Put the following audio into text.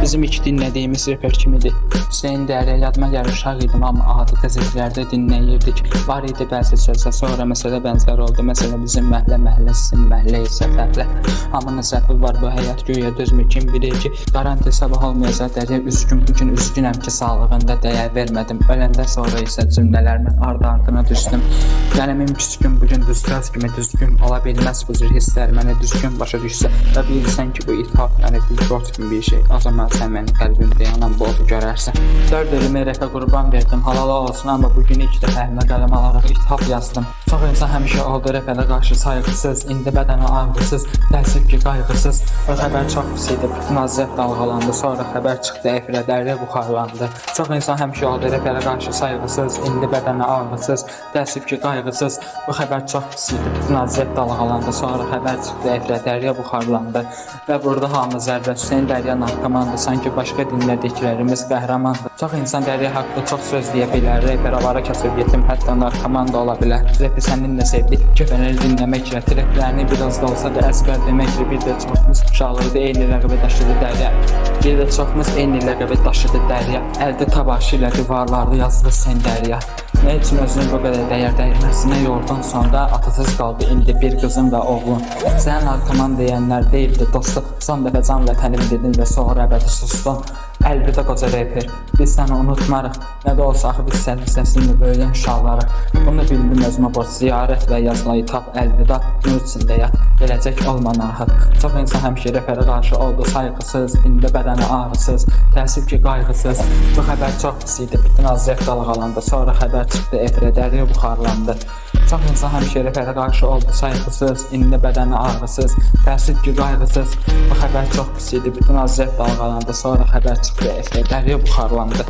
Bizim ilk dinlədiyimiz reper kimidir. Hüseyn Dərya yadıma gəlir, uşaq idim, amma adi qəzetlərdə dinləyirdik. Var idi bəzi sözlər, sonra məsələ bənzər oldu. Məsələn, bizim məhlə sizin məhlə isə fərqlə. Hamının səhvi var bu həyat, güya düzmü kim bilir ki, garanti sabah olmayacaq. Dərya üzgün, bugün üzgünəm ki, sağlığında dəyər vermədim. Öləndə sonra isə cümlələrimin ardı-ardına düşdüm. Qələmim küskün, bugün düzgəz kimi düzgün ola bilməz bu cür hisslər mənə düzgün başa düşsə və bilirsən ki, bu ithaf mənə bir qort kimi bir şey. O zaman sən mənim qəlbimdə yanan boğdu görərsən. 4 ilimi rəfə qurban verdim, halala olsun, amma bugün ilk dəfə əlimə qələm alaraq ithaf yazdım. Çox insan həmişə oldu rəfələ qarşı sayğısız, indi bədənə ağrısız, təəssüf ki qayğısız. Bu xəbər çox pis idi, bütün azət dalğalandı, sonra xəbər çıxdı, efirədərlə buxarlandı. Çox insan həmişə oldu rəfələ qarşı sayğısız, indi bədənə ağrısız, təəssüf ki qayğısız. Bu xəbər çox pis idi, bütün azət dalğalandı, sonra xəbər çıxdı, efirədərlə buxarlandı. Və burada hamı zərbə, Hüseyn Dərya narkomandı, sanki başqa dinlədiklərimiz qəhrəmandı. Çox insan Dərya haqqında çox söz deyə bilər, reper avara kasıb yetim, hətta narkoman da ola bilər. Repi səninlə sevdi, kəfənləri dinləməklə, treplərini biraz da olsa da əzbər deməklə, bir də çoxumuz uşaqlıqda eyni rəqəbə daşıdı Dərya. Bir də çoxumuz eyni rəqəbə daşıdı Dərya. Əldə tabaşı ilə divarlarda yazdı Hüseyn Dərya. Nə üçün özünü bu qədər dəyər dəyməsinə yordun, sonra atasız qaldı indi bir qızın və oğlun. Sən narkoman deyənlər deyildi dostu, son dəfə can vətənim dedin və sonra əbədi sustun. Əlvida qoca reper, biz səni unutmarıq, nə də olsa axı biz sənin səsini böyüyən uşaqlarıq. Bunu bildim özümə borc, ziyarət və yazılayı tap, əlvida nur içində yat, gələcək olma narahat. Çox insan həmişə reperə qarşı oldu sayğısız, indi bədəni ağrısız, təəssüf ki qayğısız. Bu xəbər çox pis idi, bütün azrət dalğalandı, sonra xəbər çıxdı, efirədərliyə buxarlandı. Çox insan həmişə reperə qarşı oldu sayğısız, indi bədəni ağrısız, təəssüf ki qayğısız. Bu xəbər çox pis idi, bütün azrət dalğalandı, sonra xəbər çıxdı, efirədərliyə buxarlandı.